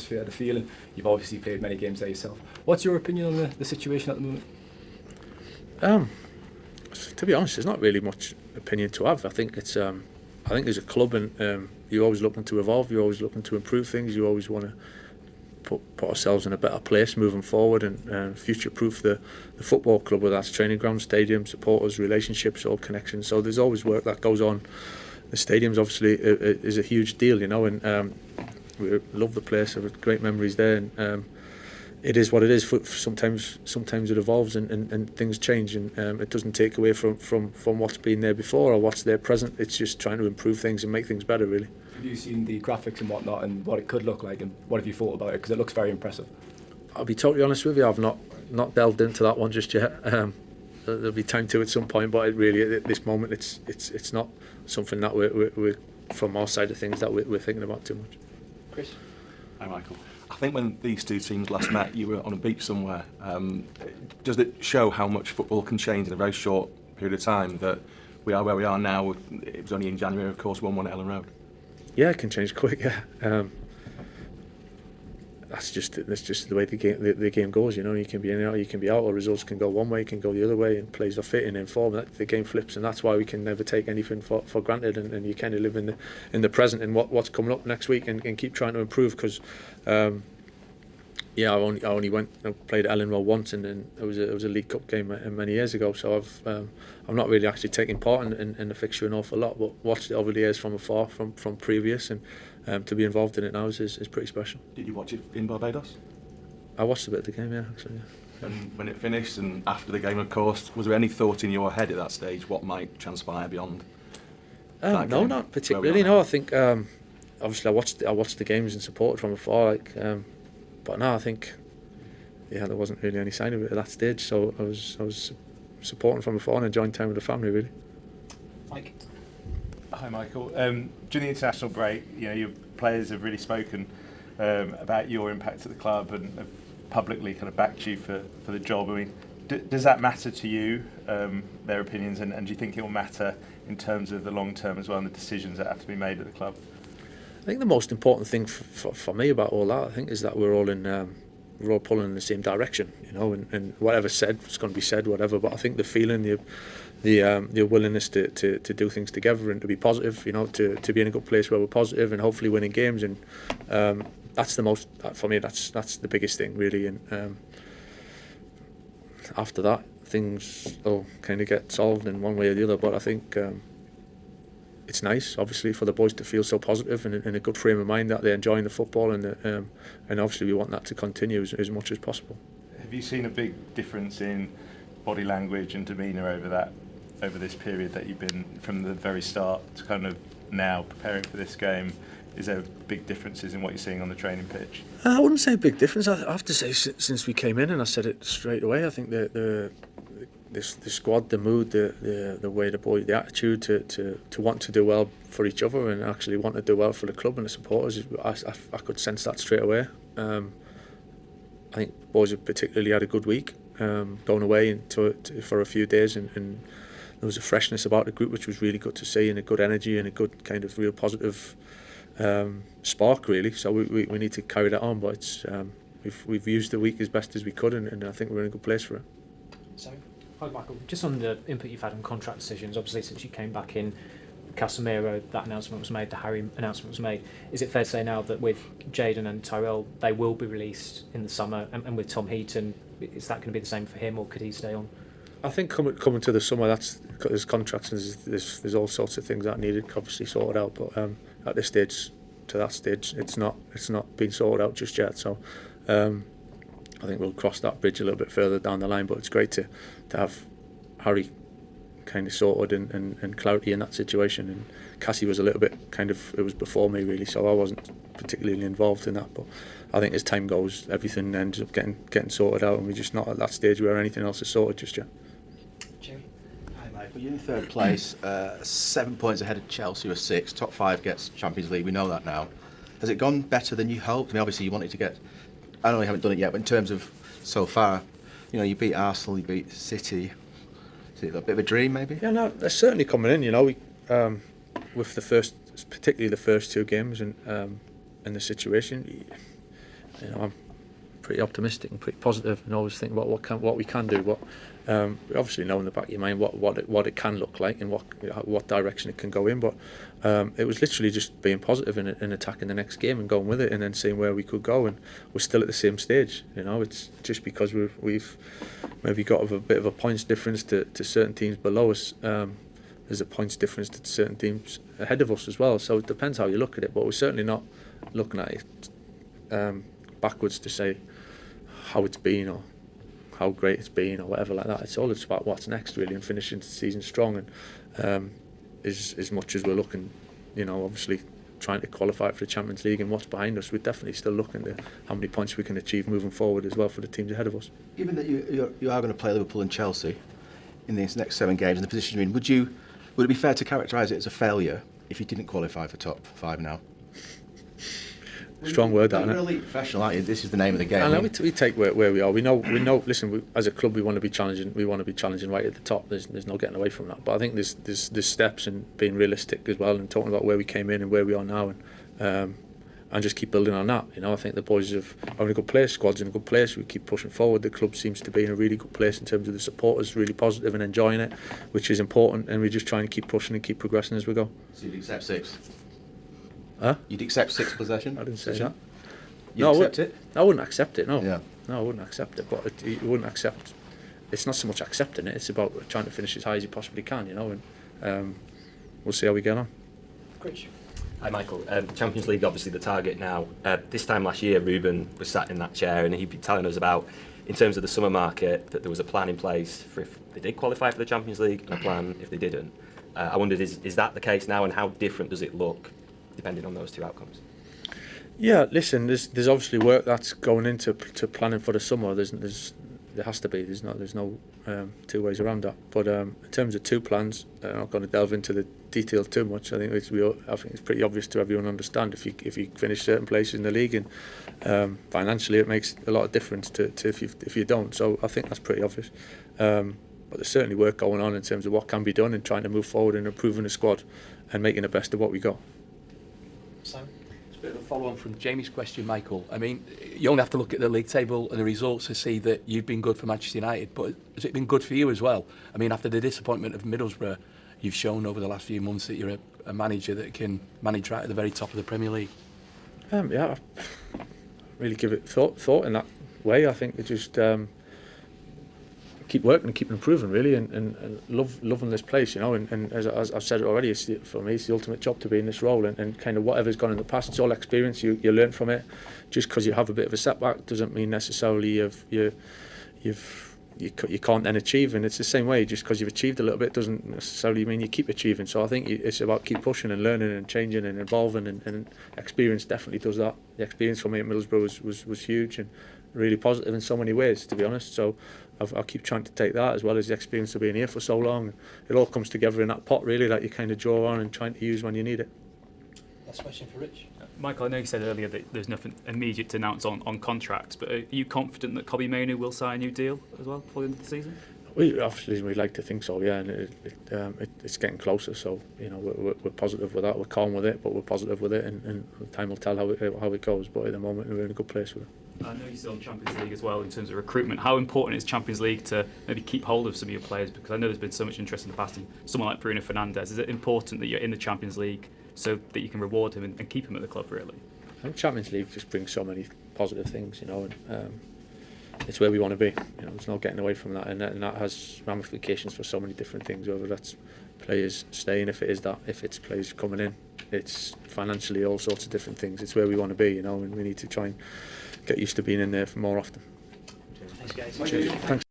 atmosphere, the feeling. You've obviously played many games there yourself. What's your opinion on the situation at the moment? To be honest, there's not really much opinion to have. I think it's I think as a club, and you're always looking to evolve, you're always looking to improve things, you always want to put ourselves in a better place moving forward and future-proof the football club, whether that's training ground, stadium, supporters, relationships, all connections. So there's always work that goes on. The stadium's obviously is a huge deal, you know, and we love the place. I've had great memories there, and it is what it is. Sometimes it evolves and things change, and it doesn't take away from what's been there before or what's there present. It's just trying to improve things and make things better, really. Have you seen the graphics and whatnot and what it could look like, and what have you thought about it? Because it looks very impressive. I'll be totally honest with you, I've not delved into that one just yet. There'll be time to at some point, but really at this moment it's not something that we're from our side of things that we're thinking about too much. Chris? Hi Michael. I think when these two teams last met, you were on a beach somewhere. Does it show how much football can change in a very short period of time, that we are where we are now? It was only in January, of course, 1-1 at Ellen Road. Yeah, it can change quick. Yeah, that's just the way the game goes. You know, you can be in or you can be out, or results can go one way, can go the other way, and players are fitting in form. The game flips, and that's why we can never take anything for granted. And you kind of live in the present and what's coming up next week, and keep trying to improve. Because I only went and played at Ellen Road once, and then it was a League Cup game many years ago. So I've not really actually taken part in the fixture an awful lot, but watched it over the years from afar, from previous, and to be involved in it now is pretty special. Did you watch it in Barbados? I watched a bit of the game, yeah, actually. Yeah. And when it finished, and after the game, of course, was there any thought in your head at that stage what might transpire beyond? No, not particularly. No, I think obviously I watched the games and supported from afar, but no, I think there wasn't really any sign of it at that stage. So I was supporting from afar and enjoying time with the family, really. Mike. Hi Michael. During the international break, your players have really spoken about your impact at the club and have publicly kind of backed you for the job. I mean, does that matter to you, their opinions, and do you think it will matter in terms of the long term as well, and the decisions that have to be made at the club? I think the most important thing for me about all that, I think, is that we're all pulling in the same direction, and whatever's said, it's going to be said, whatever. But I think the feeling, the willingness to do things together and to be positive, to be in a good place where we're positive and hopefully winning games, and that's the most, for me, that's the biggest thing, really. And after that, things will kind of get solved in one way or the other. But I think it's nice, obviously, for the boys to feel so positive and in a good frame of mind, that they're enjoying the football, and obviously we want that to continue as much as possible. Have you seen a big difference in body language and demeanour over this period that you've been from the very start to kind of now preparing for this game? Is there big differences in what you're seeing on the training pitch? I wouldn't say a big difference. I have to say, since we came in, and I said it straight away, I think the squad, the mood, the way the attitude to want to do well for each other and actually want to do well for the club and the supporters, I could sense that straight away. I think boys have particularly had a good week, going away for a few days, and there was a freshness about the group which was really good to see, and a good energy and a good kind of real positive spark, really. So we need to carry that on, but it's we've used the week as best as we could, and I think we're in a good place for it. So, hi Michael, just on the input you've had on contract decisions, obviously since you came back in, Casemiro, that announcement was made, the Harry announcement was made. Is it fair to say now that with Jadon and Tyrell, they will be released in the summer, and with Tom Heaton, is that going to be the same for him, or could he stay on? I think coming to the summer, there's contracts and there's all sorts of things that needed obviously sorted out, but at this stage, to that stage, it's not been sorted out just yet. So I think we'll cross that bridge a little bit further down the line. But it's great to have Harry kind of sorted and clarity in that situation. And Cassie was a little bit it was before me, really, so I wasn't particularly involved in that. But I think as time goes, everything ends up getting sorted out, and we're just not at that stage where anything else is sorted just yet. Hi Michael, you're in third place, 7 points ahead of Chelsea, who are 6. Top 5 gets Champions League, we know that now. Has it gone better than you hoped? I mean, obviously you wanted to get, I know you haven't done it yet, but in terms of so far, you beat Arsenal, you beat City. Is it a bit of a dream, maybe? Yeah, no, they're certainly coming in. We with particularly the first 2 games and the situation, I'm pretty optimistic and pretty positive, and always think about what we can do. What we obviously know in the back of your mind what it can look like and what direction it can go in. But it was literally just being positive and attacking the next game and going with it, and then seeing where we could go. And we're still at the same stage. It's just because we've maybe got a bit of a points difference to certain teams below us. There's a points difference to certain teams ahead of us as well. So it depends how you look at it. But we're certainly not looking at it backwards to say how it's been or how great it's been or whatever like that. It's all about what's next really, and finishing the season strong. And as much as we're looking, obviously trying to qualify for the Champions League and what's behind us, we're definitely still looking at how many points we can achieve moving forward as well for the teams ahead of us. Given that you are going to play Liverpool and Chelsea in these next 7 games and the position you're in, would it be fair to characterise it as a failure if you didn't qualify for top 5 now? Strong word, that, isn't it? You're an elite professional, aren't you? This is the name of the game. I know we take where we are. We know. Listen, as a club, we want to be challenging. We want to be challenging right at the top. There's no getting away from that. But I think there's steps in being realistic as well, and talking about where we came in and where we are now, and just keep building on that. I think the boys are in a good place. Squad's in a good place. We keep pushing forward. The club seems to be in a really good place in terms of the supporters, really positive and enjoying it, which is important. And we're just trying to keep pushing and keep progressing as we go. So you'd accept 6? Huh? You'd accept 6th possession? I didn't say that. You accept it? I wouldn't accept it. No. Yeah. No, I wouldn't accept it. But you wouldn't accept. It's not so much accepting it. It's about trying to finish as high as you possibly can. And we'll see how we get on. Great. Hi Michael, Champions League obviously the target now. This time last year Ruben was sat in that chair and he'd been telling us about, in terms of the summer market, that there was a plan in place for if they did qualify for the Champions League and a plan if they didn't. I wondered, is that the case now, and how different does it look depending on those 2 outcomes? Yeah, listen, there's obviously work that's going into planning for the summer. There has to be. There's no 2 ways around that. But in terms of 2 plans, I'm not going to delve into the detail too much. I think it's pretty obvious to everyone understand. If you finish certain places in the league, and financially it makes a lot of difference to if you don't. So I think that's pretty obvious. But there's certainly work going on in terms of what can be done and trying to move forward and improving the squad and making the best of what we got. Simon? It's a bit of a follow-on from Jamie's question, Michael. I mean, you only have to look at the league table and the results to see that you've been good for Manchester United, but has it been good for you as well? I mean, after the disappointment of Middlesbrough, you've shown over the last few months that you're a manager that can manage right at the very top of the Premier League. Yeah, I really give it thought in that way. I think it just keep working and keep improving really, and loving this place, and as I've said it already, for me it's the ultimate job to be in this role, and kind of whatever's gone in the past, it's all experience. You learn from it. Just because you have a bit of a setback doesn't mean necessarily you can't then achieve, and it's the same way. Just because you've achieved a little bit doesn't necessarily mean you keep achieving. So I think it's about keep pushing and learning and changing and evolving, and experience definitely does that. The experience for me at Middlesbrough was huge and really positive in so many ways, to be honest. So I'll keep trying to take that, as well as the experience of being here for so long. It all comes together in that pot really, that you kind of draw on and trying to use when you need it. Last question for Rich. Michael, I know you said earlier that there's nothing immediate to announce on contracts, but are you confident that Kobbie Mainoo will sign a new deal as well before the end of the season? We'd like to think so, yeah, and it's getting closer. So we're positive with that. We're calm with it, but we're positive with it, and time will tell how it goes. But at the moment, we're in a good place with it. I know you're still in Champions League as well in terms of recruitment. How important is Champions League to maybe keep hold of some of your players? Because I know there's been so much interest in the past in someone like Bruno Fernandes. Is it important that you're in the Champions League so that you can reward him and keep him at the club, really? I think Champions League just brings so many positive things, and it's where we want to be. There's no getting away from that, and that has ramifications for so many different things. Whether that's players staying, if it's players coming in, it's financially all sorts of different things. It's where we want to be, and we need to try and get used to being in there more often. Thanks, guys. Cheers. Thanks.